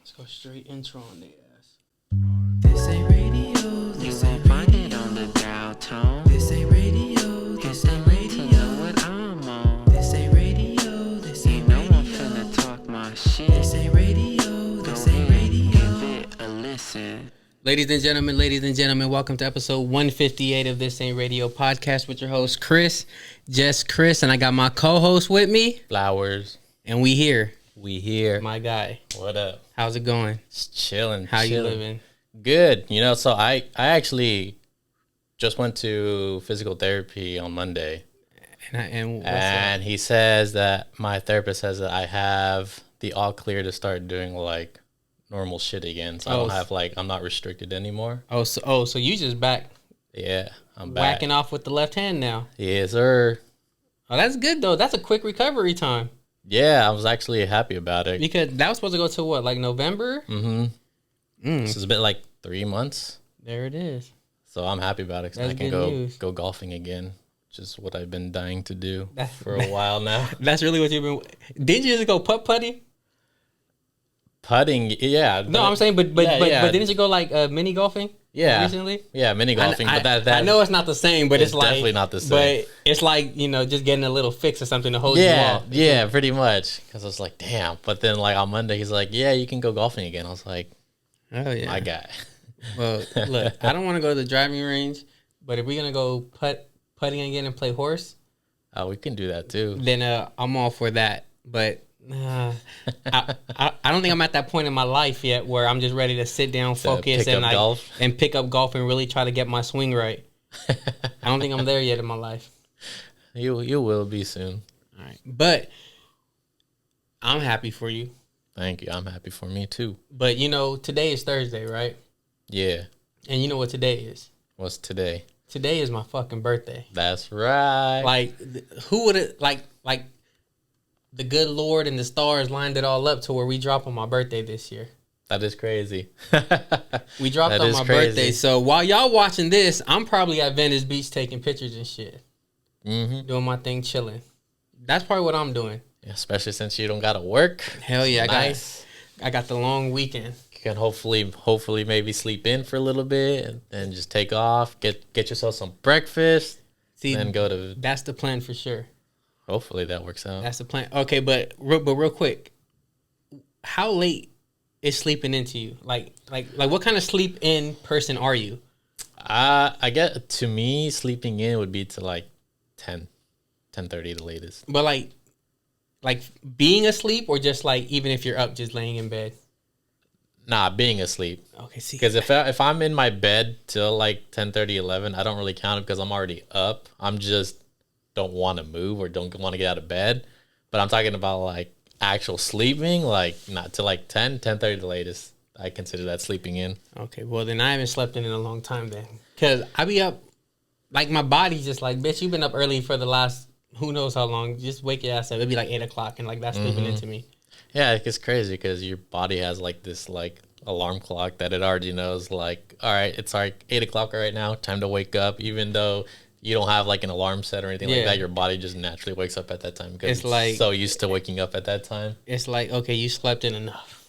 Let's go straight intro on the ass. This ain't radio. This ain't find it on the dial tone. This ain't radio. This ain't radio. What I'm on. This ain't radio. This ain't radio. I'm finna talk my shit. This ain't radio. This ain't radio. Give it a listen. Ladies and gentlemen, welcome to episode 158 of This Ain't Radio podcast with your host, Chris, Chris, and I got my co-host with me. Flowers. And we here. My guy. What up? How's it going? It's chilling. How you living? Good. You know, so I actually just went to physical therapy on Monday. And he says that my therapist says that I have the all clear to start doing like normal shit again. So I don't have like, I'm not restricted anymore. So you just back. Yeah, I'm back. Whacking off with the left hand now. Yes, sir. Oh, that's good though. That's a quick recovery time. Yeah, I was actually happy about it. Because that was supposed to go to what, like November? So it's been like 3 months. There it is. So I'm happy about it because I can go golfing again, which is what I've been dying to do for a while now. That's really what you've been... Didn't you just go putt-putting? Putting, yeah. No, I'm saying, but didn't you go like mini golfing? Yeah, recently. Yeah, mini golfing. But that I know it's not the same, but it's like definitely not the same. But it's like, you know, just getting a little fix or something to hold you off. Yeah, pretty much. Because I was like, damn. But then like on Monday, he's like, yeah, you can go golfing again. I was like, oh yeah, my guy. Well, look, I don't want to go to the driving range, but if we're gonna go putting again and play horse, we can do that too. Then I'm all for that. But I don't think I'm at that point in my life yet where I'm just ready to sit down, focus, and pick up golf and really try to get my swing right. I don't think I'm there yet in my life. You will be soon. All right, but I'm happy for you. Thank you. I'm happy for me too. But you know, today is Thursday, right? Yeah. And you know what today is? What's today? Today is my fucking birthday. That's right. Like, who would it like? The good Lord and the stars lined it all up to where we drop on my birthday this year. That is crazy. We dropped on my birthday. So while y'all watching this, I'm probably at Venice Beach taking pictures and shit. Doing my thing, chilling. That's probably what I'm doing. Yeah, especially since you don't got to work. Hell yeah. Nice. I got the long weekend. You can hopefully maybe sleep in for a little bit and then just take off. Get yourself some breakfast. See, then go to... That's the plan for sure. Hopefully that works out. That's the plan. Okay, but real quick, how late is sleeping into you? Like what kind of sleep in person are you? I get, to me, sleeping in would be to like 10:30 the latest. But like being asleep, or just like even if you're up, just laying in bed? Nah, being asleep. Okay, see. Because if I'm in my bed till like 10:30, 11, I don't really count it because I'm already up. I'm just don't want to move or don't want to get out of bed. But I'm talking about like actual sleeping, like not till like 10:30 the latest. I consider that sleeping in. Okay, well then I haven't slept in a long time then. Because I be up, like my body's just like, bitch, you've been up early for the last who knows how long. Just wake your ass up. It'd be like 8 o'clock and like that's sleeping into me. Yeah, it's crazy because your body has like this like alarm clock that it already knows like, all right, it's like 8 o'clock right now, time to wake up, even though you don't have like an alarm set or anything like that. Your body just naturally wakes up at that time because it's like so used to waking up at that time. It's like, okay, you slept in enough.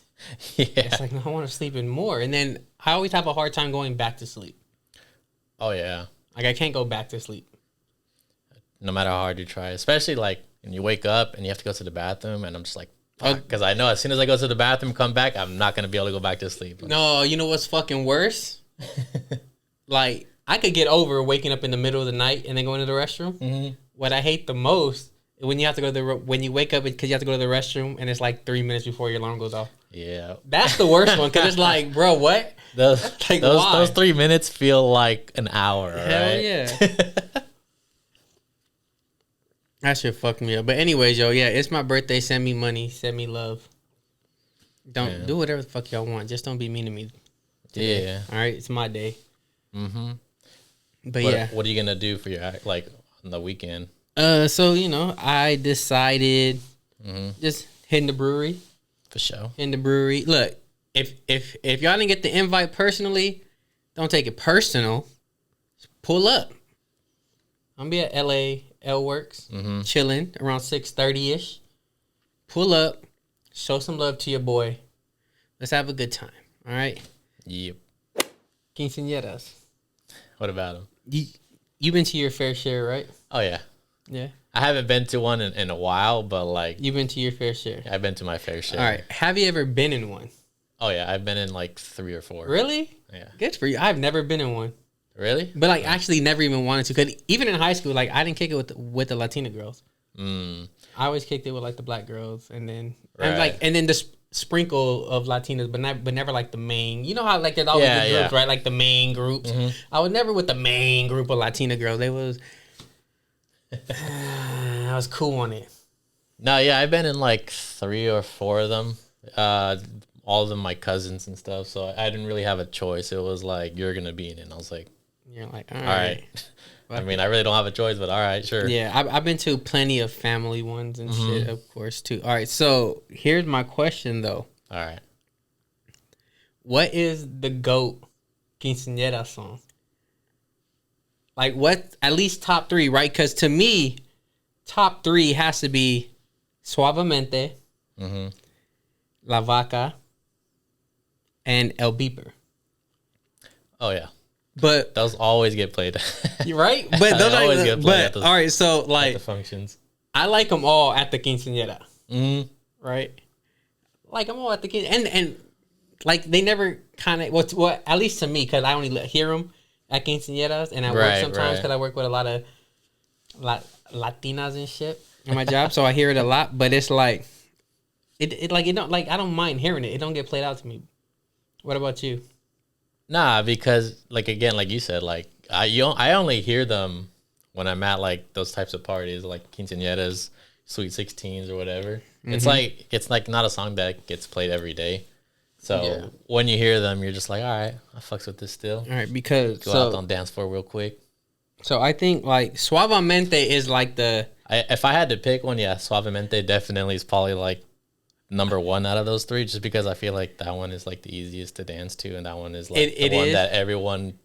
Yeah. It's like, no, I want to sleep in more. And then I always have a hard time going back to sleep. Oh, yeah. Like I can't go back to sleep. No matter how hard you try, especially like when you wake up and you have to go to the bathroom and I'm just like, because I know as soon as I go to the bathroom, come back, I'm not going to be able to go back to sleep. No, you know what's fucking worse? Like, I could get over waking up in the middle of the night and then going to the restroom. What I hate the most is when you have to go to when you wake up because you have to go to the restroom and it's like 3 minutes before your alarm goes off. Yeah. That's the worst one because it's like, bro, what? Those 3 minutes feel like an hour, Hell right? Yeah. That shit fucked me up. But anyways, yo, yeah, it's my birthday. Send me money. Send me love. Don't do whatever the fuck y'all want. Just don't be mean to me today. Yeah. All right? It's my day. But what are you going to do for your, like, on the weekend? So, you know, I decided just hitting the brewery. For sure. In the brewery. Look, if y'all didn't get the invite personally, don't take it personal. Just pull up. I'm going to be at LA L Works, chilling around 6:30ish. Pull up, show some love to your boy. Let's have a good time. All right. Yep. Quinceañeras. What about them? You've been to your fair share, right? Oh yeah. Yeah. I haven't been to one in a while, but like You've been to your fair share. I've been to my fair share. All right. Have you ever been in one? Oh yeah, I've been in like 3 or 4. Really? Yeah. Good for you. I've never been in one. Really? But like actually never even wanted to. Cause even in high school, like I didn't kick it with the Latina girls. I always kicked it with like the black girls, and then and then the sprinkle of Latinas, but never like the main. You know how like there's always the groups, right? Like the main groups. I was never with the main group of Latina girls. They was I was cool on it. No, yeah, I've been in like 3 or 4 of them. All of them my cousins and stuff. So I didn't really have a choice. It was like you're gonna be in it. And I was like, you're like, all right. I mean, I really don't have a choice, but all right, sure. Yeah, I've been to plenty of family ones and shit, of course, too. All right, so here's my question, though. All right. What is the GOAT quinceañera song? Like, what, at least top 3, right? Because to me, top 3 has to be Suavemente, La Vaca, and El Beeper. Oh, yeah. But those always get played. Right? But those always get played. All right, so like at the functions. I like them all at the quinceañera. Right? Like them all at the quinceañera. And like they never kind of what at least to me, because I only hear them at quinceañeras, and I work sometimes because I work with a lot of Latinas and shit in my job, so I hear it a lot. But it's like it don't, like I don't mind hearing it. It don't get played out to me. What about you? Nah, because like again, like you said, like I only hear them when I'm at like those types of parties, like quinceañeras, sweet 16s, or whatever. It's like not a song that gets played every day. So when you hear them, you're just like, all right, I fucks with this still. All right, because go out on dance floor real quick. So I think like Suavemente is like if I had to pick one, yeah, Suavemente definitely is probably like number 1 out of those 3, just because I feel like that one is like the easiest to dance to, and that one is like the one that everyone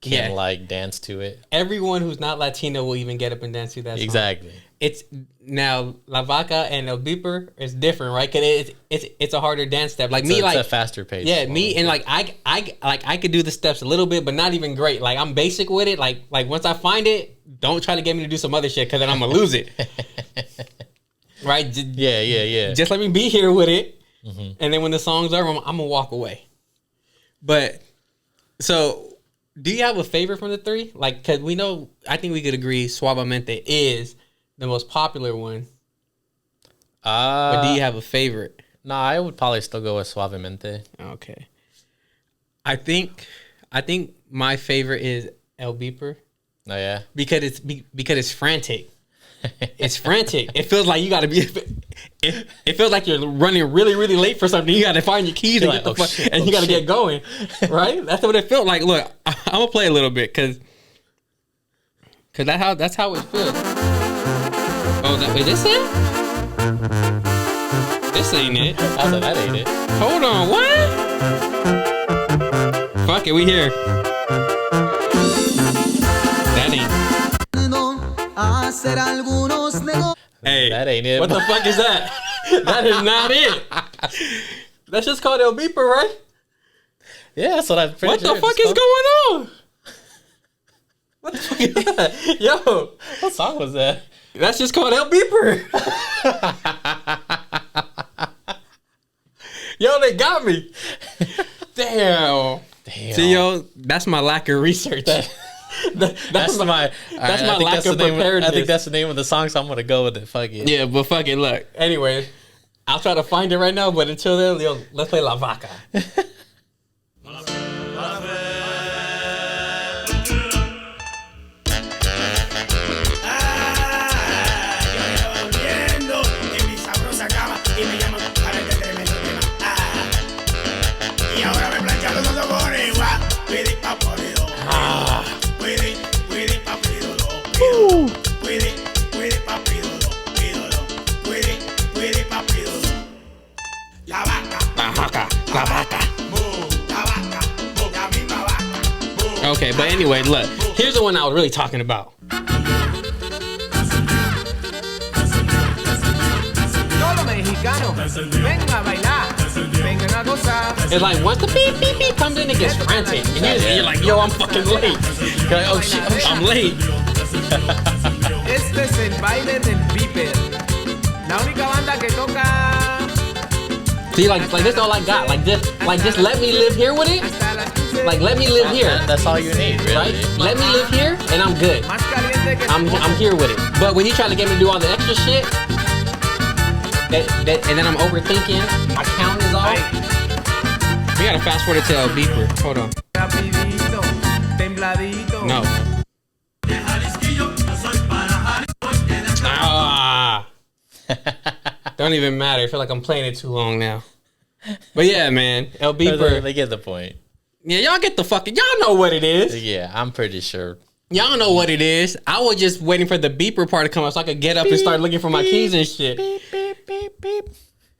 can like dance to it. Everyone who's not Latino will even get up and dance to that song. Exactly. It's now La Vaca and El Beeper is different, right? Cause it's a harder dance step. Like it's a faster pace. Yeah, me and like I could do the steps a little bit, but not even great. Like I'm basic with it. Like once I find it, don't try to get me to do some other shit, cause then I'm gonna lose it. Right? Yeah. Just let me be here with it, and then when the song's over, I'm gonna walk away. But so, do you have a favorite from the 3? Like, cause we know, I think we could agree, Suavemente is the most popular one. But do you have a favorite? No, I would probably still go with Suavemente. Okay. I think my favorite is El Beeper. Oh yeah. Because it's frantic. It's frantic. It feels like you gotta be. It feels like you're running really, really late for something. You gotta find your keys and you gotta get going. Right? That's what it felt like. Look, I'm gonna play a little bit because that's how it feels. Oh, is this it? This ain't it. I thought that ain't it. Hold on, what? Fuck it, we here. That ain't. Hey, that ain't it. What the fuck is that? That is not it. That's just called El Beeper, right? Yeah, that's what I'm pretty sure. What the fuck is going on? What the fuck is that? Yo. What song was that? That's just called El Beeper. Yo, they got me. Damn. See, yo, that's my lack of research. That's my lack of preparedness. I think that's the name of the song, so I'm gonna go with it. Fuck it. Yeah, but fuck it. Look. Anyway, I'll try to find it right now. But until then, yo, let's play La Vaca. Okay, but anyway, look. Here's the one I was really talking about. Todo mexicano, venga a bailar, vengan a It's like once the beep beep beep comes in, it gets frantic, and you're like, yo, I'm fucking late. You're like, oh shit, I'm late. Este es el baile del beeper. La única banda que toca. See, like this is all I got. Like just let me live here with it. Like let me live here. That's all you need, really. Right? Let me live here, and I'm good. I'm here with it. But when you try to get me to do all the extra shit, and then I'm overthinking, my count is off. We gotta fast forward to a beeper. Hold on. No. Ah. Don't even matter. I feel like I'm playing it too long now. But yeah, man. El Beeper. They get the point. Yeah, y'all get the fucking... Y'all know what it is. Yeah, I'm pretty sure. Y'all know what it is. I was just waiting for the beeper part to come up so I could get up and start looking for my keys and shit. Beep, beep, beep, beep.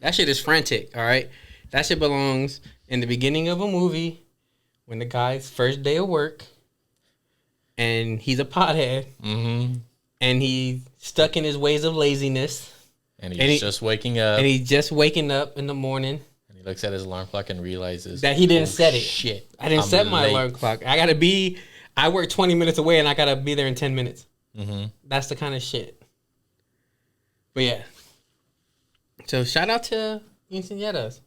That shit is frantic, all right? That shit belongs in the beginning of a movie when the guy's first day of work and he's a pothead and he's stuck in his ways of laziness. And he's just waking up. And he's just waking up in the morning. And he looks at his alarm clock and realizes that he didn't set it. Shit. I didn't set my alarm clock. I work 20 minutes away and I gotta be there in 10 minutes. That's the kind of shit. But yeah. So shout out to quinceañeras.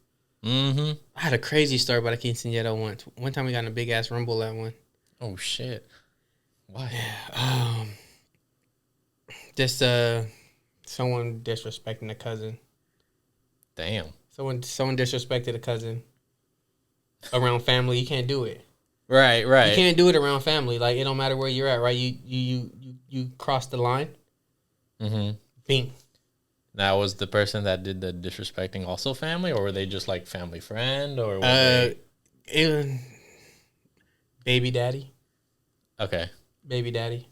I had a crazy story about a quinceañera once. One time we got in a big ass rumble at one. Oh shit. Why? Yeah. Just someone disrespecting a cousin. Damn. Someone disrespected a cousin around family. You can't do it. Right. You can't do it around family. Like it don't matter where you're at, right? You cross the line. Bing. Now, was the person that did the disrespecting also family, or were they just like family friend, or baby daddy? Okay. Baby daddy.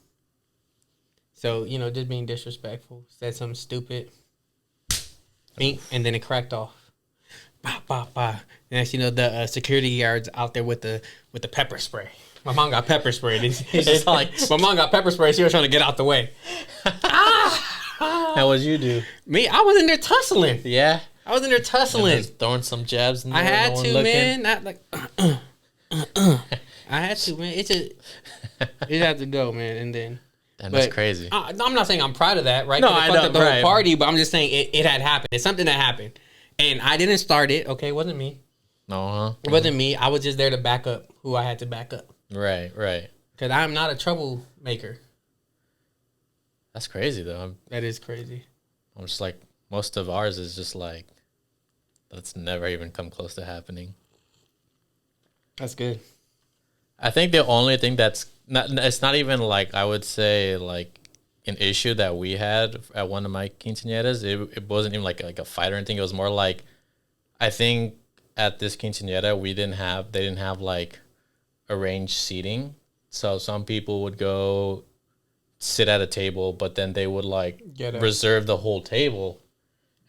So, just being disrespectful. Said something stupid. Bing, and then it cracked off. Bah, bah, bah. And as you know, the security guards out there with the pepper spray. My mom got pepper spray. It's like my mom got pepper spray. She was trying to get out the way. How would you do? Me, I was in there tussling. Yeah, I was in there tussling, throwing some jabs. In there, I had to, man. Not like. I had to, man. It had to go, man. And then. Damn, that's crazy. I'm not saying I'm proud of that, right? No, I know. The whole party, but I'm just saying it had happened. It's something that happened, and I didn't start it. Okay, it wasn't me. No, it wasn't me. I was just there to back up who I had to back up. Right. Because I'm not a troublemaker. That's crazy, though. That is crazy. I'm just like, most of ours is just like, that's never even come close to happening. That's good. I think the only thing it's not even like, I would say like an issue that we had at one of my quinceañeras. It wasn't even like a fight or anything. It was more like, I think at this quinceañera, they didn't have like arranged seating. So some people would go sit at a table, but then they would like reserve the whole table,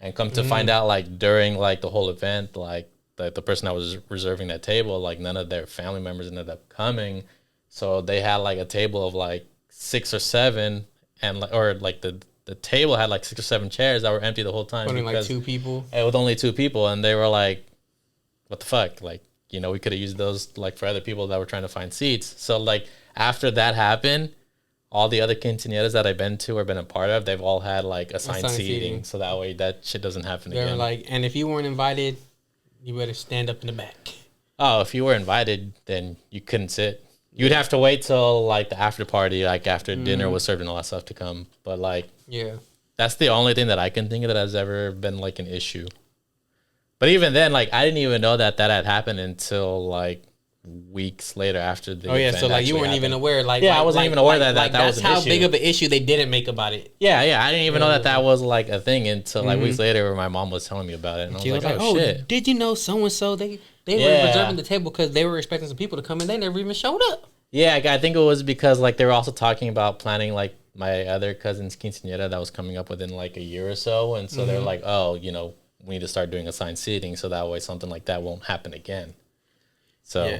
and come to find out like during like the whole event, like the person that was reserving that table, like none of their family members ended up coming. So they had like a table of like 6 or 7, and the table had like 6 or 7 chairs that were empty the whole time. Only like 2 people. With only 2 people, and they were like, "What the fuck?" Like, we could have used those like for other people that were trying to find seats. So like after that happened, all the other quinceañeras that I've been to or been a part of, they've all had like assigned seating, so that way that shit doesn't happen again. They're like, and if you weren't invited, you better stand up in the back. Oh, if you were invited, then you couldn't sit. You'd have to wait till like the after party, like after dinner was served and all that stuff to come. But like, that's the only thing that I can think of that has ever been like an issue. But even then, like I didn't even know that had happened until like weeks later after the event. So like you weren't even aware. Like I wasn't even aware that was an issue. That's how big of an issue they didn't make about it. Yeah, I didn't even know that was like a thing until like weeks later, where my mom was telling me about it, and I was like, oh shit! Did you know so and so they were reserving the table because they were expecting some people to come and they never even showed up. Yeah, I think it was because like they were also talking about planning like my other cousin's quinceañera that was coming up within like a year or so, and so they're like, oh, we need to start doing assigned seating so that way something like that won't happen again. So,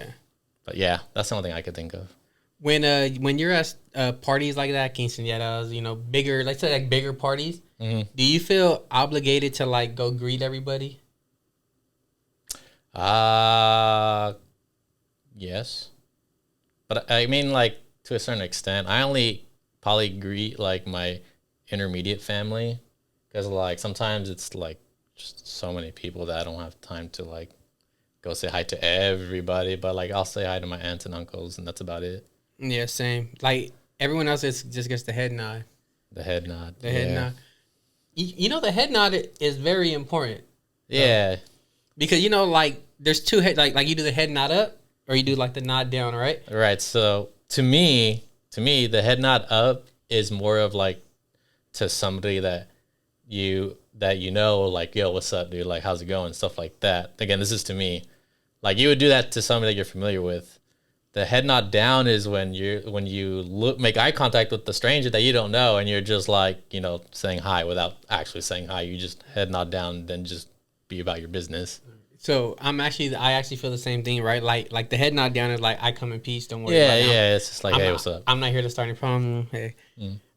but yeah, that's the only thing I could think of. When you're at parties like that, quinceañeras, bigger, let's say like bigger parties, do you feel obligated to like go greet everybody? Yes. But I mean, like, to a certain extent, I only probably greet, like, my intermediate family. Because, like, sometimes it's, like, just so many people that I don't have time to, like, go say hi to everybody. But, like, I'll say hi to my aunts and uncles, and that's about it. Yeah, same. Like, everyone else just gets the head nod. The head nod. The head nod. You know, the head nod is very important. Yeah. Because, you know, like, there's two head, like you do the head nod up, or you do, like, the nod down, right? Right. So, to me, the head nod up is more of, like, to somebody that you know, like, yo, what's up, dude? Like, how's it going? Stuff like that. Again, this is to me. Like, you would do that to somebody that you're familiar with. The head nod down is when you make eye contact with the stranger that you don't know, and you're just like, you know, saying hi without actually saying hi. You just head nod down, then just be about your business. So I actually feel the same thing, right? Like the head nod down is like, I come in peace, don't worry. Yeah, it's just like, hey, what's up? I'm not here to start any problem. Hey,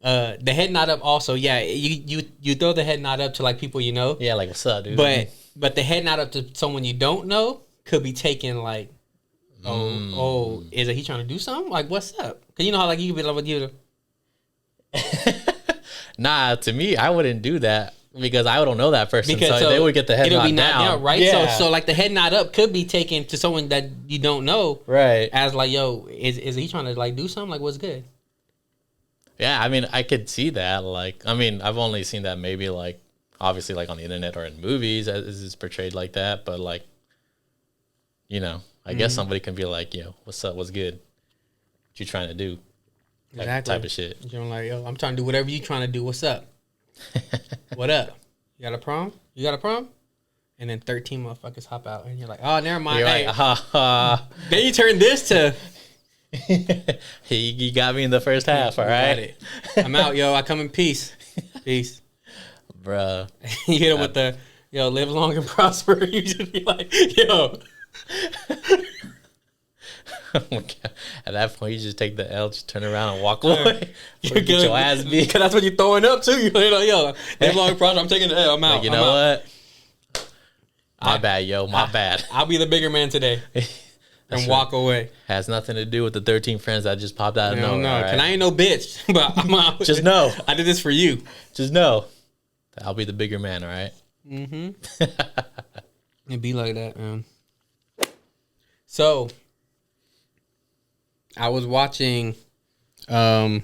the head nod up also, yeah. You throw the head nod up to like people you know. Yeah, like, what's up, dude? But the head nod up to someone you don't know could be taken like, is he trying to do something? Like, what's up? Because you know how like you could be like with you. Nah, to me, I wouldn't do that because I don't know that person. So they would get the head nod down, right? Yeah. So like the head nod up could be taken to someone that you don't know, right? As like, yo, is he trying to like do something? Like, what's good? Yeah, I mean, I could see that. Like, I mean, I've only seen that maybe like obviously like on the internet or in movies as it's portrayed like that, but like, you know. I guess somebody can be like, yo, what's up? What's good? What you trying to do? Exactly. Type of shit. You're like, yo, I'm trying to do whatever you trying to do. What's up? What up? You got a problem? You got a problem? And then 13 motherfuckers hop out. And you're like, oh, never mind. You're hey. Like, Then you turn this to... you got me in the first half, all right? I'm out, yo. I come in peace. Peace. Bruh. You hit it with the, yo, live long and prosper. You just be like, yo... Oh my God. At that point, you just take the L, just turn around and walk away. You get your ass beat. Because that's what you're throwing up too. You're like, yo, live long and prosper. I'm taking the L. I'm out. Like, you know what? My bad, yo. My bad. I'll be the bigger man today. And walk away. Has nothing to do with the 13 friends that just popped out of nowhere. No, because I ain't no bitch. But I'm out. Just know. I did this for you. Just know. I'll be the bigger man, all right? Mm-hmm. It'd be like that, man. So, I was watching a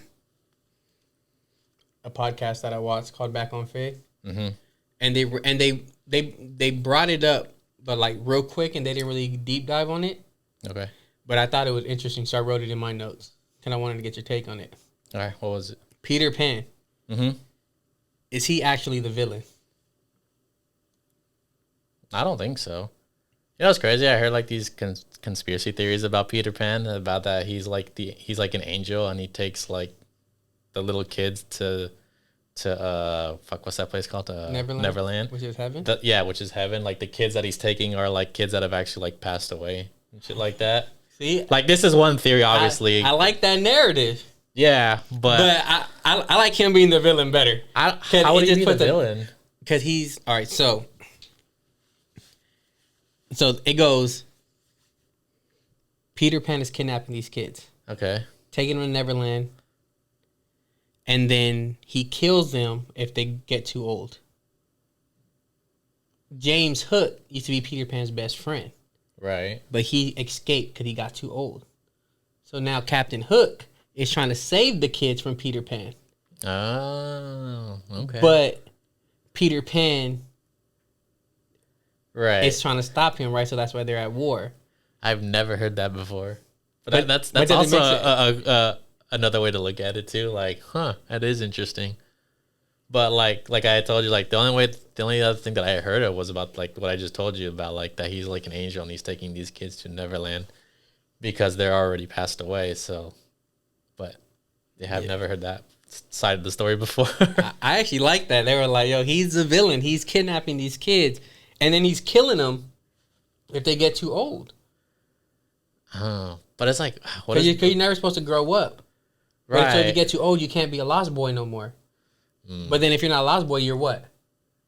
podcast that I watched called Back on Fig. Mm-hmm. And they brought it up, but like real quick, and they didn't really deep dive on it. Okay. But I thought it was interesting, so I wrote it in my notes. And I wanted to get your take on it. All right, what was it? Peter Pan. Mm-hmm. Is he actually the villain? I don't think so. You know what's crazy? I heard like these conspiracy theories about Peter Pan, about that he's like an angel and he takes like the little kids to what's that place called? Neverland. Which is heaven? Which is heaven. Like the kids that he's taking are like kids that have actually like passed away and shit like that. See? Like this is one theory, obviously. I like that narrative. Yeah, but I like him being the villain better. How would he be the villain? Because he's all right. So it goes. Peter Pan is kidnapping these kids. Okay. Taking them to Neverland. And then he kills them if they get too old. James Hook used to be Peter Pan's best friend. Right. But he escaped because he got too old. So now Captain Hook is trying to save the kids from Peter Pan. Oh, okay. But Peter Pan right. is trying to stop him, right? So that's why they're at war. I've never heard that before. But that's also another way to look at it too. Like, that is interesting. But like I told you, like the only other thing that I heard of was about like what I just told you about, like that he's like an angel and he's taking these kids to Neverland because they're already passed away. So, but I have never heard that side of the story before. I actually like that. They were like, yo, he's the villain. He's kidnapping these kids. And then he's killing them if they get too old. Oh, but it's like, because you're never supposed to grow up. Right. But so if you get too old, you can't be a lost boy no more. Mm. But then if you're not a lost boy, you're what?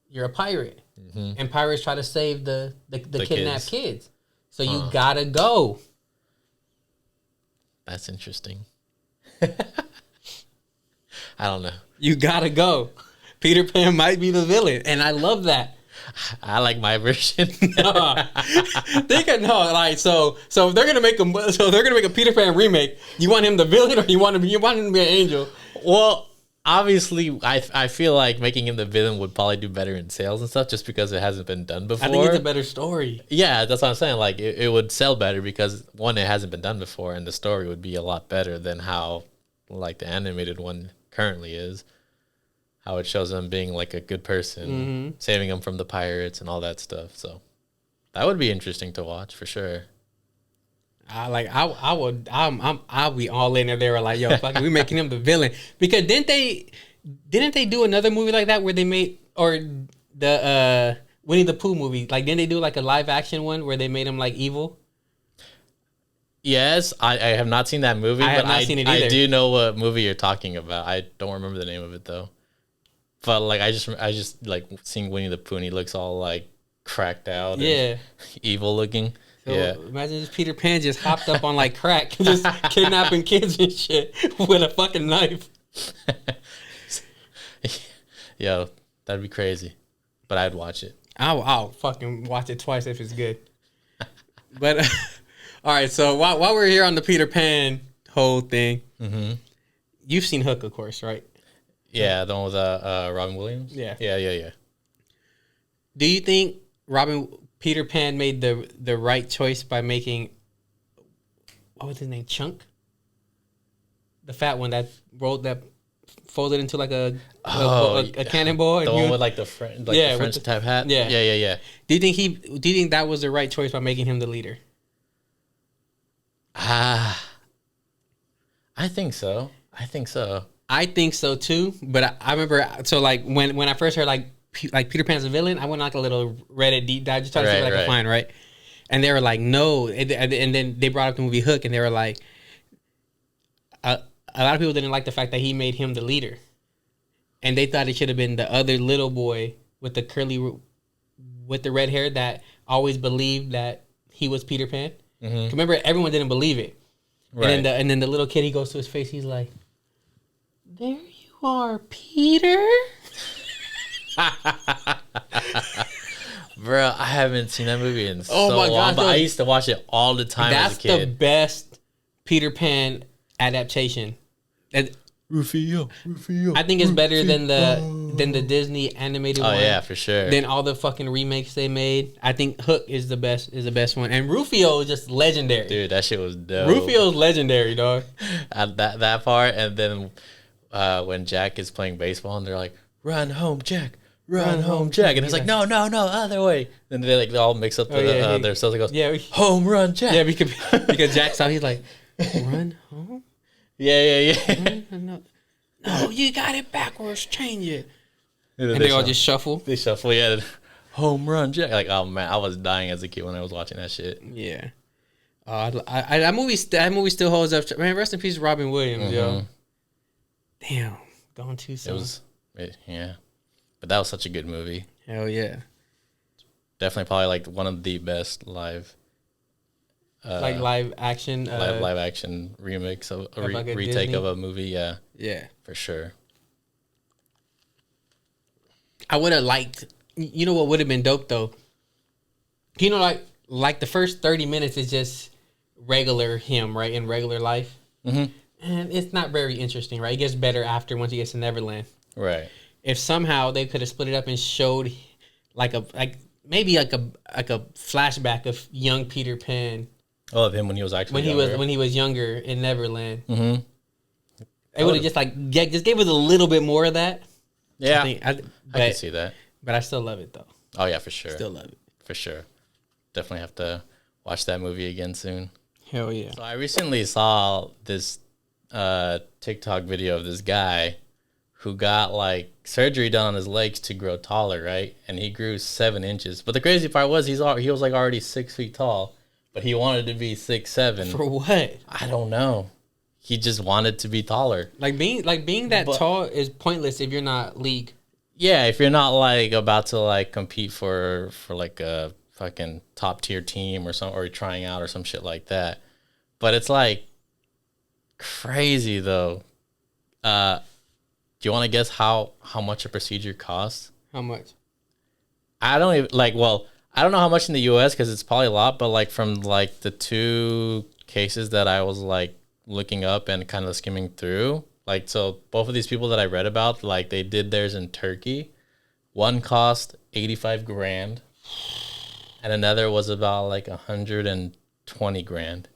You're a pirate. Mm-hmm. And pirates try to save the kidnapped kids. So you gotta go. That's interesting. I don't know. You gotta go. Peter Pan might be the villain, and I love that. I like my version. So if they're gonna make a Peter Pan remake. You want him the villain, or you want him to be an angel? Well, obviously, I feel like making him the villain would probably do better in sales and stuff, just because it hasn't been done before. I think it's a better story. Yeah, that's what I'm saying. Like it would sell better because one, it hasn't been done before, and the story would be a lot better than how like the animated one currently is. How it shows him being like a good person, saving him from the pirates and all that stuff. So that would be interesting to watch for sure. I'll be all in there. They were like, yo, fuck it, we making him the villain. Because didn't they do another movie like that where they made, or the Winnie the Pooh movie, like didn't they do like a live action one where they made him like evil? Yes, I have not seen that movie, but not seen it either. I do know what movie you're talking about. I don't remember the name of it though. But like I just like seeing Winnie the Pooh and he looks all like cracked out, and evil looking. So imagine just Peter Pan just hopped up on like crack, just kidnapping kids and shit with a fucking knife. Yo, that'd be crazy. But I'd watch it. I'll fucking watch it twice if it's good. But all right, so while we're here on the Peter Pan whole thing, you've seen Hook, of course, right? Yeah, the one with Robin Williams. Yeah. Do you think Peter Pan made the right choice by making, what was his name, Chunk? The fat one that folded into like a cannonball. The one with like the French type hat. Yeah. Do you think that was the right choice by making him the leader? I think so. I think so too. But I remember, so like when I first heard like Peter Pan's a villain, I went on like a little Reddit deep dive just trying to see what I could find, right? And they were like, no. And then they brought up the movie Hook, and they were like, a lot of people didn't like the fact that he made him the leader. And they thought it should have been the other little boy with the red hair that always believed that he was Peter Pan. Mm-hmm. Remember, everyone didn't believe it. Right. And then the little kid, he goes to his face, he's like, there you are, Peter. Bro, I haven't seen that movie in so long, but I used to watch it all the time as a kid. That's the best Peter Pan adaptation. Rufio. I think it's better than the Disney animated one. Oh yeah, for sure. Than all the fucking remakes they made. I think Hook is the best one. And Rufio is just legendary. Dude, that shit was dope. Rufio's legendary, dog. At that part, and then when Jack is playing baseball and they're like, "Run home, Jack. Run home, Jack." And he's like, no, other way. And they all mix up their stuff. He goes, home run, Jack. Yeah, because Jack's out. He's like, run home? Yeah. No, you got it backwards. Change it. And they all just shuffle. They shuffle, yeah. Home run, Jack. Like, oh man, I was dying as a kid when I was watching that shit. Yeah. That movie still holds up. Man, rest in peace, Robin Williams, yo. Damn, gone too soon. Yeah. But that was such a good movie. Hell yeah. Definitely probably like one of the best live action live action remix of a retake Disney? Of a movie. Yeah, for sure. I would have liked, you know what would have been dope though, you know, like the first 30 minutes is just regular him, right, in regular life. And it's not very interesting, right? It gets better after, once he gets to Neverland, right? If somehow they could have split it up and showed maybe a flashback of young Peter Pan. Oh, of him when he was actually younger. when he was younger in Neverland. Mm-hmm. It would have just gave us a little bit more of that. Yeah, I can see that. But I still love it though. Oh yeah, for sure. Still love it for sure. Definitely have to watch that movie again soon. Hell yeah! So I recently saw this TikTok video of this guy who got like surgery done on his legs to grow taller, right? And he grew 7 inches. But the crazy part was he was like already 6 feet tall, but he wanted to be 6'7". For what? I don't know. He just wanted to be taller. Being that tall is pointless if you're not league. Yeah, if you're not like about to like compete for like a fucking top tier team or trying out or some shit like that. But it's like crazy though. Do you want to guess how much a procedure costs? How much? I don't even I don't know how much in the US because it's probably a lot, but like from like the 2 cases that I was like looking up and kind of skimming through, like, so both of these people that I read about, like they did theirs in Turkey. One cost 85 grand and another was about like 120 grand.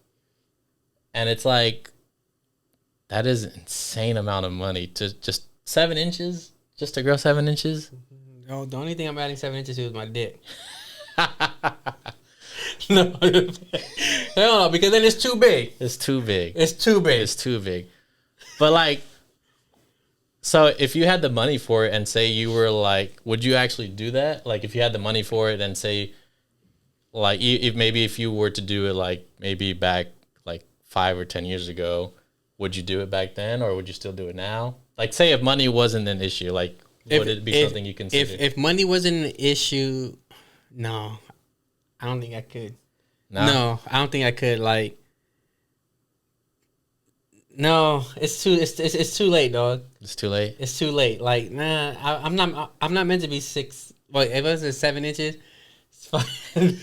And it's like, that is an insane amount of money to just 7 inches, just to grow 7 inches. No, the only thing I'm adding 7 inches to is my dick. No, hell no, because then it's too big. It's too big. It's too big. It's too big. But like, so if you had the money for it and say you were like, would you actually do that? Like if you had the money for it and say, like, if you were to do it like maybe back like 5 or 10 years ago, would you do it back then or would you still do it now? Like say if money wasn't an issue, like would it be something you consider? If money wasn't an issue, no, I don't think I could. No, I don't think I could. Like, no, it's too late, dog. It's too late. It's too late. Like, nah, I'm not meant to be 6. Wait, if it was 7 inches, it's fine.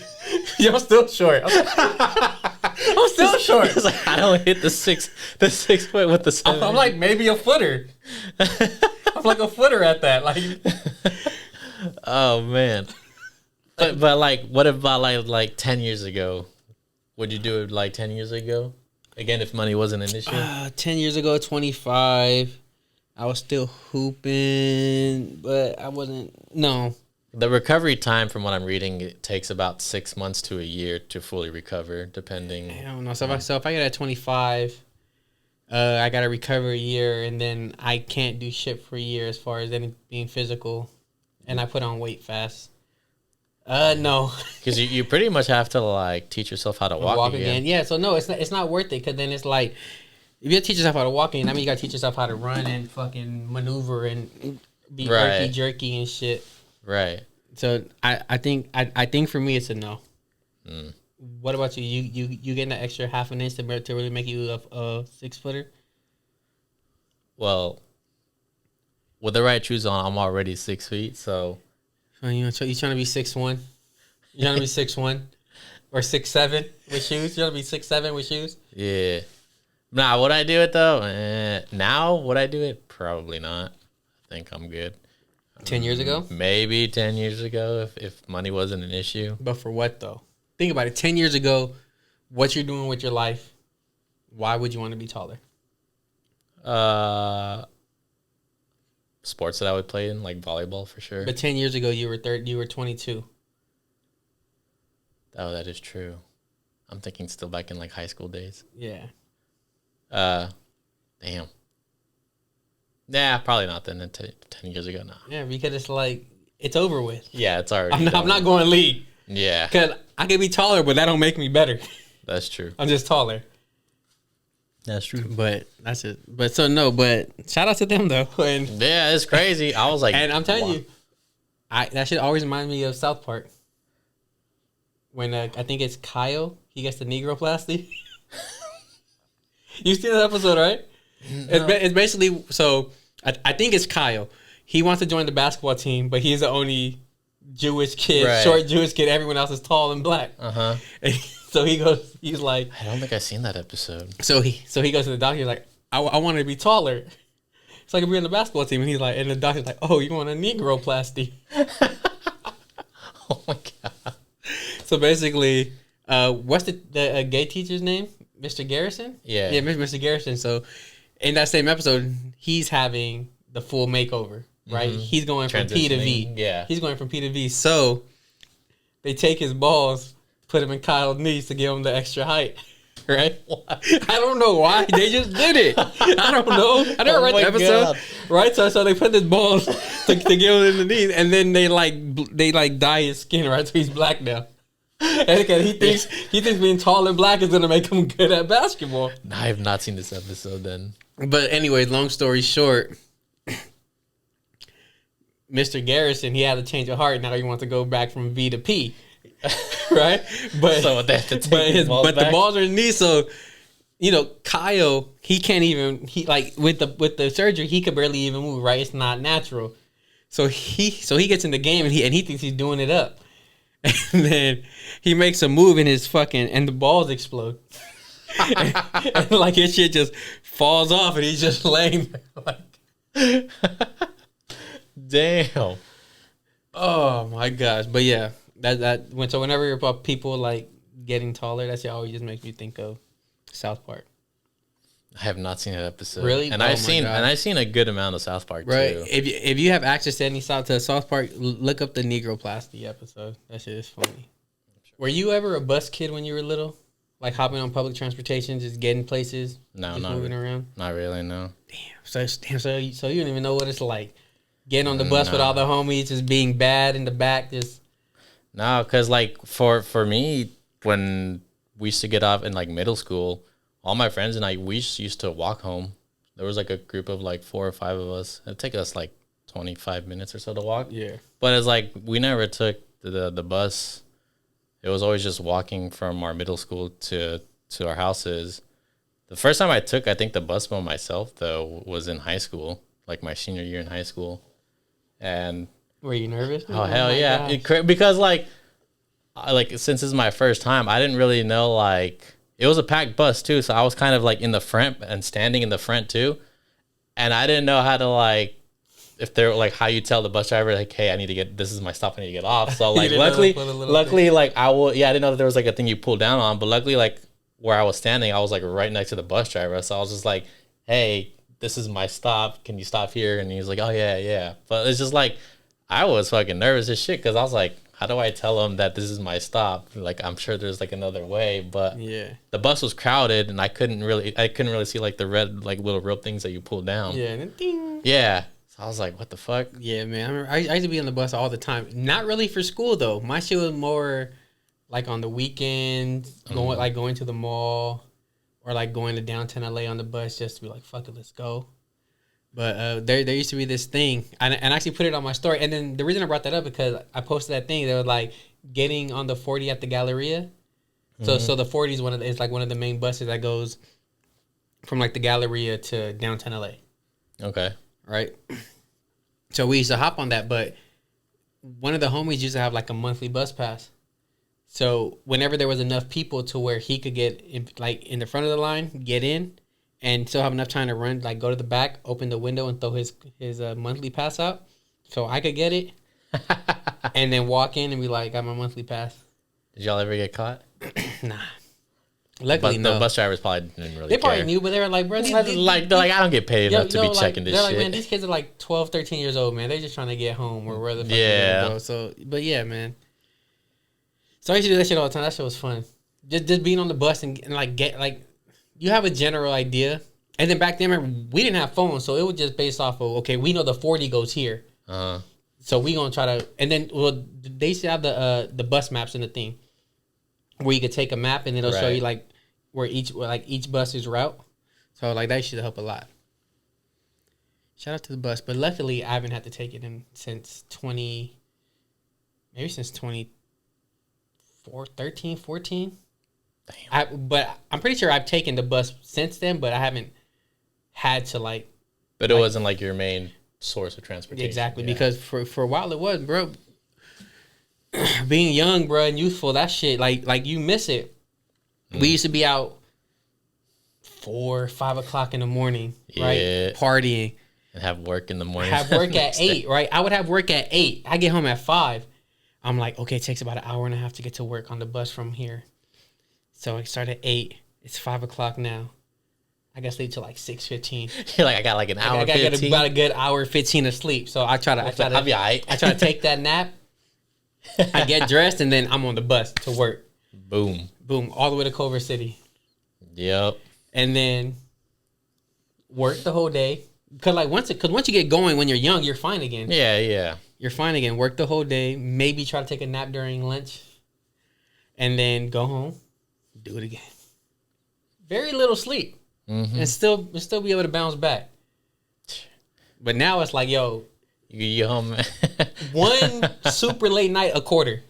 Yo, I'm still short. I'm still short. It's like I don't hit the 6 foot with the 7. I'm like maybe a footer. I'm like a footer at that. Like, oh man. But like, what about like 10 years ago? Would you do it like 10 years ago? Again, if money wasn't an issue. 10 years ago, 25. I was still hooping, but I wasn't. No. The recovery time, from what I'm reading, it takes about 6 months to a year to fully recover, depending. I don't know. So if I get at 25, I got to recover a year, and then I can't do shit for a year as far as any being physical, and I put on weight fast. No. Because you pretty much have to like teach yourself how to walk again. Yeah. So no, it's not worth it, because then it's like, if you teach yourself how to walk again, I mean you gotta teach yourself how to run and fucking maneuver and be jerky and shit. Right. So I think for me it's a no. Mm. What about you? You getting that extra half an inch to really make you a 6 footer? Well, with the right shoes on, I'm already 6 feet, so. You trying to be 6'1"? You trying to be 6'1" or 6'7" with shoes? You trying to be 6'7" with shoes? Yeah. Nah, would I do it though? Now, would I do it? Probably not. I think I'm good. 10 years ago? Maybe 10 years ago if money wasn't an issue. But for what though? Think about it. 10 years ago, what you're doing with your life, why would you want to be taller? Sports that I would play in, like volleyball for sure. But 10 years ago, you were 22. Oh, that is true. I'm thinking still back in like high school days. Yeah. Damn. Yeah, probably not then. 10 years ago, no. Yeah, because it's like, it's over with. Yeah, it's already I'm not going to lead. Yeah. Because I could be taller, but that don't make me better. That's true. I'm just taller. That's true. But that's it. But shout out to them though. And yeah, it's crazy. I was like, and I'm telling you, that shit always reminds me of South Park. When I think it's Kyle, he gets the negroplasty. You seen that episode, right? No. It's basically, so I think it's Kyle. He wants to join the basketball team, but he's the only Jewish kid, right. Short Jewish kid. Everyone else is tall and black. Uh-huh. So he's like, I don't think I've seen that episode. So he goes to the doctor, he's like, I want to be taller. So I can be on the basketball team. And he's like, and the doctor's like, oh, you want a negroplasty? Oh my God. So basically, what's the gay teacher's name? Mr. Garrison? Yeah. Yeah, Mr. Garrison. So in that same episode, he's having the full makeover, right? Mm-hmm. He's going from P to V. Yeah. He's going from P to V. So they take his balls, put him in Kyle's knees to give him the extra height. Right? What? I don't know why. They just did it. I don't know. I never read the episode. God. Right? So they put his balls to give him in the knees, and then they dye his skin, right? So he's black now. And he thinks being tall and black is gonna make him good at basketball. No, I have not seen this episode then. But anyway, long story short, Mr. Garrison, he had to change of heart. Now he wants to go back from V to P. right? But So they have to take the balls are in his knee. So Kyle, he can't even with the surgery, he could barely even move. Right, it's not natural. So he gets in the game and he thinks he's doing it up, and then he makes a move and the balls explode, and like his shit just falls off and he's just laying there like, damn. Oh my gosh! But yeah, so whenever you're about people like getting taller, that's always just makes me think of South Park. I have not seen that episode. Really? And I've seen a good amount of South Park right. too. If you have access to any South Park, look up the Negroplasty episode. That shit is funny. Were you ever a bus kid when you were little? Like hopping on public transportation, just getting places? No, just not moving around? Not really, no. Damn. So you don't even know what it's like. Getting on the bus with all the homies, just being bad in the back, just... No, because, like, for me, when we used to get off in, like, middle school, all my friends and we used to walk home. There was, like, a group of, like, 4 or 5 of us. It'd take us, like, 25 minutes or so to walk. Yeah. But it's like, we never took the bus. It was always just walking from our middle school to our houses. The first time I took, I think, the bus by myself, though, was in high school, like, my senior year in high school. And were you nervous? Oh hell yeah! Because like since it's my first time, I didn't really know, like, it was a packed bus too, so I was kind of like in the front and standing in the front too, and I didn't know how to, like, if they're like, how you tell the bus driver, like, hey, this is my stop, I need to get off. So like luckily like I didn't know that there was like a thing you pull down on, but luckily, like, where I was standing, I was like right next to the bus driver, so I was just like, hey, this is my stop, can you stop here? And he was like, oh yeah. But it's just like, I was fucking nervous as shit, because I was like, how do I tell him that this is my stop? Like, I'm sure there's like another way, but yeah, the bus was crowded and I couldn't really see like the red, like, little rope things that you pull down. Yeah, and then ding. Yeah. So I was like, what the fuck? Yeah, man. I remember I used to be on the bus all the time. Not really for school though. My shit was more like on the weekends, going to the mall. Or like going to downtown LA on the bus just to be like, fuck it, let's go. But there used to be this thing, and I actually put it on my story. And then the reason I brought that up because I posted that thing. They were like getting on the 40 at the Galleria. So the 40 is one of the main buses that goes from like the Galleria to downtown LA. Okay. Right. So we used to hop on that, but one of the homies used to have like a monthly bus pass. So whenever there was enough people to where he could get in the front of the line, get in, and still have enough time to run, like go to the back, open the window, and throw his monthly pass out, so I could get it, and then walk in and be like, got my monthly pass. Did y'all ever get caught? Nah. Luckily, no. The bus drivers probably didn't really care. They probably knew, but they were like, bro, they're like, I don't get paid enough to be checking this shit. They're like, man, these kids are like 12, 13 years old, man. They're just trying to get home or where the fuck they're gonna go. So, but yeah, man. So I used to do that shit all the time. That shit was fun. Just being on the bus and like get like, you have a general idea. And then back then, we didn't have phones, so it was just based off of, okay, we know the 40 goes here. So we gonna try to, and then they used to have the bus maps in the thing, where you could take a map and it'll show you like where each bus's route. So like that should help a lot. Shout out to the bus, but luckily I haven't had to take it since 13, 14. Damn. But I'm pretty sure I've taken the bus since then, but I haven't had to like. But it wasn't like your main source of transportation. Exactly, because for a while it was, bro. Being young, bro, and youthful, that shit, like you miss it. We used to be out 4 or 5 o'clock in the morning, right? Partying. And have work in the morning. Have work at 8, right? I would have work at 8. I get home at 5. I'm like, okay, it takes about an hour and a half to get to work on the bus from here. So I start at 8. It's 5 o'clock now. I got to sleep till like 6:15. You're like, I got like an hour. I got about a good hour 15 of sleep. So I try to take that nap. I get dressed and then I'm on the bus to work. Boom, all the way to Culver City. Yep. And then work the whole day. Because once you get going when you're young, you're fine again. Yeah. You're fine again. Work the whole day. Maybe try to take a nap during lunch. And then go home. Do it again. Very little sleep. Mm-hmm. And still be able to bounce back. But now it's like, yo. You home. One super late night, a quarter.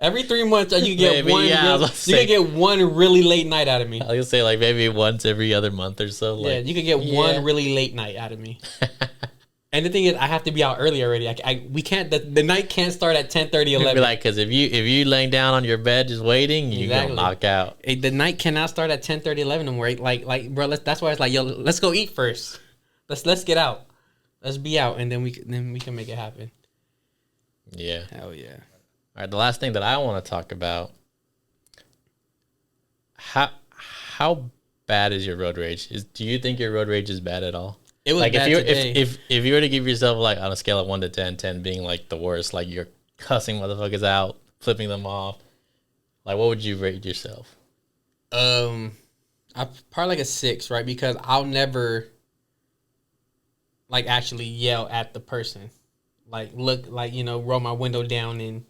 Every 3 months, you can get Maybe, one. yeah, You can get one really late night out of me. I was gonna say like maybe once every other month or so. Like, yeah, you can get one really late night out of me. And the thing is, I have to be out early already. We can't. The night can't start at 10:30, 11. Be like, because if you laying down on your bed just waiting, you gonna knock out. The night cannot start at 10:30, 11 anymore. Like, bro, that's why it's like, yo, let's go eat first. Let's get out. Let's be out, and then we can make it happen. Yeah. Hell yeah. All right. The last thing that I want to talk about. How bad is your road rage? Do you think your road rage is bad at all? It was like bad today. if you were to give yourself like on a scale of 1 to 10, 10 being like the worst, like you're cussing motherfuckers out, flipping them off, like what would you rate yourself? I probably like a 6, right? Because I'll never like actually yell at the person, like look like roll my window down and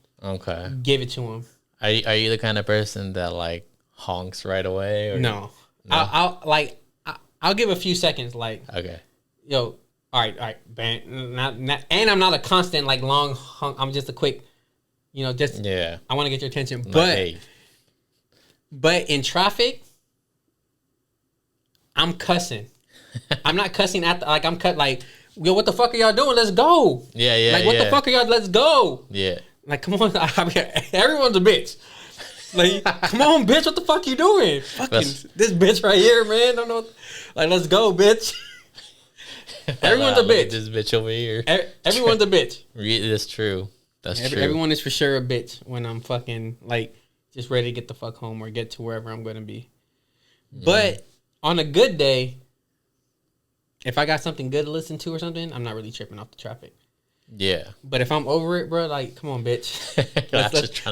give it to him. Are you the kind of person that like honks right away? Or? No. I'll give a few seconds, like okay. Yo, all right, bang. Not, and I'm not a constant, like, long honk. I'm just a quick, just, I want to get your attention. But in traffic, I'm cussing. I'm not cussing I'm cut, like, yo, what the fuck are y'all doing? Let's go. Yeah. Like, what the fuck are y'all, let's go. Yeah. Like, come on, everyone's a bitch. Like, come on, bitch, what the fuck you doing? This bitch right here, man, don't know. Like, let's go, bitch. Everyone's a bitch. This bitch over here. Everyone's a bitch. That's true. That's true. Everyone is for sure a bitch when I'm fucking like just ready to get the fuck home or get to wherever I'm gonna be. But on a good day, if I got something good to listen to or something, I'm not really tripping off the traffic. Yeah. But if I'm over it, bro, like, come on, bitch.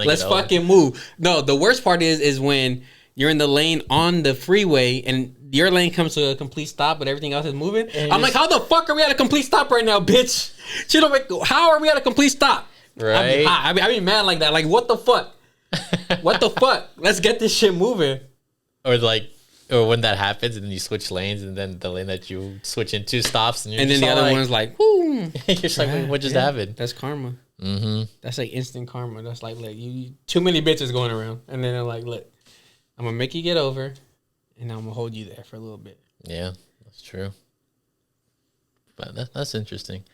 let's fucking move. No, the worst part is when you're in the lane on the freeway and your lane comes to a complete stop, but everything else is moving. And I'm like, how the fuck are we at a complete stop right now, bitch? How are we at a complete stop? Right. I be mad like that. Like, what the fuck? What the fuck? Let's get this shit moving. Or when that happens and then you switch lanes and then the lane that you switch into stops and then the other one's like, whoo. You're just like, what just happened? That's karma. Mm-hmm. That's like instant karma. That's like, look, you too many bitches going around. And then they're like, look, I'm going to make you get over and I'm going to hold you there for a little bit. Yeah, that's true. But that's interesting.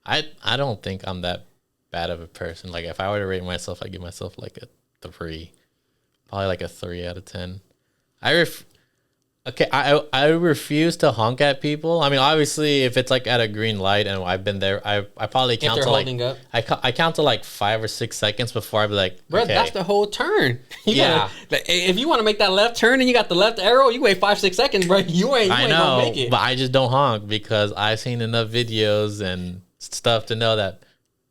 I don't think I'm that bad of a person. Like, if I were to rate myself, I'd give myself like a 3. Probably like a 3 out of 10. I refuse to honk at people. I mean, obviously, if it's like at a green light and I've been there, I probably count to like up. I count to like 5 or 6 seconds before I'd be like, bro, okay. That's the whole turn. If you want to make that left turn and you got the left arrow, you wait 5-6 seconds, bro. You ain't gonna make it. But I just don't honk because I've seen enough videos and stuff to know that.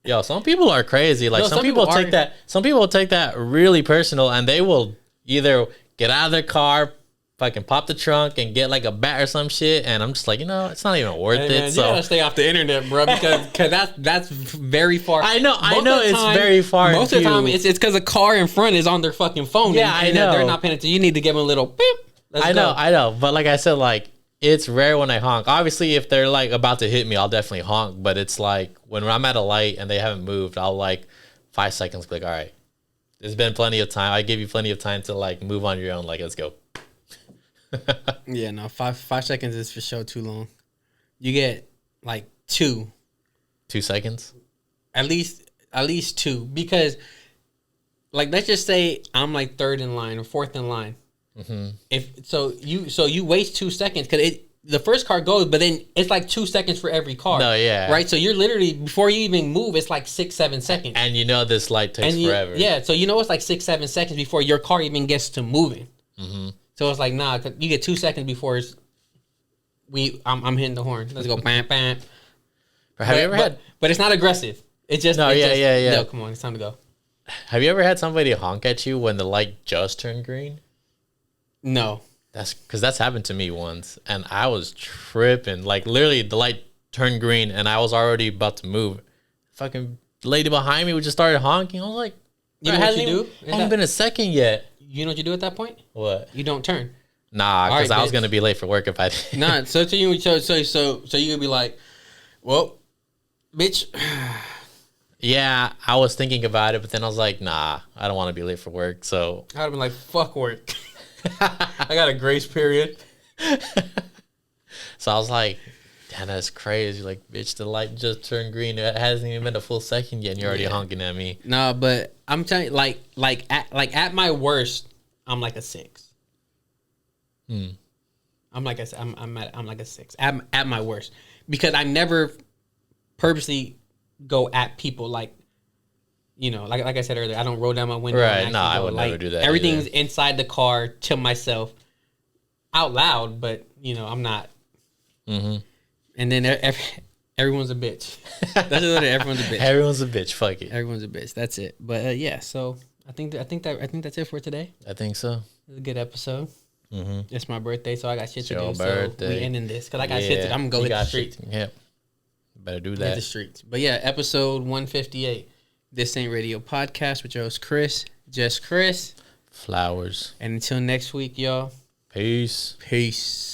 Yo, some people are crazy. Like, some people take that really personal, and they will either get out of their car, fucking pop the trunk, and get like a bat or some shit. And I'm just like, it's not even worth it. Man, you gotta stay off the internet, bro, because that's very far. I know it's very far. Most of the time, it's because a car in front is on their fucking phone. Yeah, I know. They're not paying attention. You need to give them a little beep. I know. But like I said, like, it's rare when I honk. Obviously, if they're like about to hit me, I'll definitely honk. But it's like when I'm at a light and they haven't moved, I'll like 5 seconds be like, all right, there's been plenty of time. I give you plenty of time to like move on your own. Like, let's go. Yeah, no, 5 seconds is for sure too long. You get like 2 seconds, at least 2, because like, let's just say I'm like 3rd in line or 4th in line. Mm-hmm. So you waste 2 seconds because the first car goes, but then it's like 2 seconds for every car. No, yeah, right. So you're literally, before you even move, it's like 6-7 seconds, and this light takes forever. Yeah, so it's like 6-7 seconds before your car even gets to moving. Mm-hmm. So it's like, nah, you get 2 seconds before I'm hitting the horn. Let's go, bam, bam. Have you ever had? But it's not aggressive. It's just yeah. No, come on, it's time to go. Have you ever had somebody honk at you when the light just turned green? No. That's because that's happened to me once, and I was tripping. Like, literally, the light turned green, and I was already about to move. Fucking lady behind me just started honking. I was like, you know what you do? It hasn't been a second yet. You know what you do at that point? What? You don't turn. Nah, because I was gonna be late for work if I did. Nah, so you gonna be like, well, bitch. Yeah, I was thinking about it, but then I was like, nah, I don't want to be late for work. So I'd have been like, fuck work. I got a grace period. So I was like, damn, that's crazy. Like, bitch, the light just turned green. It hasn't even been a full second yet, and you're already honking at me. No, but I'm telling you, like at my worst, I'm like a 6. I'm like a 6 at my worst, because I never purposely go at people, like, you know, like I said earlier, I don't roll down my window. Right? No, I would never do that. Everything's inside the car to myself, out loud, but you know, I'm not. Mm-hmm. And then everyone's a bitch. That's what everyone's a bitch. Everyone's a bitch. Fuck it. Everyone's a bitch. That's it. But yeah, so I think that's it for today. I think so. It was a good episode. Mm-hmm. It's my birthday, so I got shit to do. Birthday. So we ending this because I got shit to do. I'm gonna go hit the streets. Yep. Better do that. Hit the streets. But yeah, episode 158. This Ain't Radio podcast with your host Chris. Just Chris. Flowers. And until next week, y'all. Peace. Peace.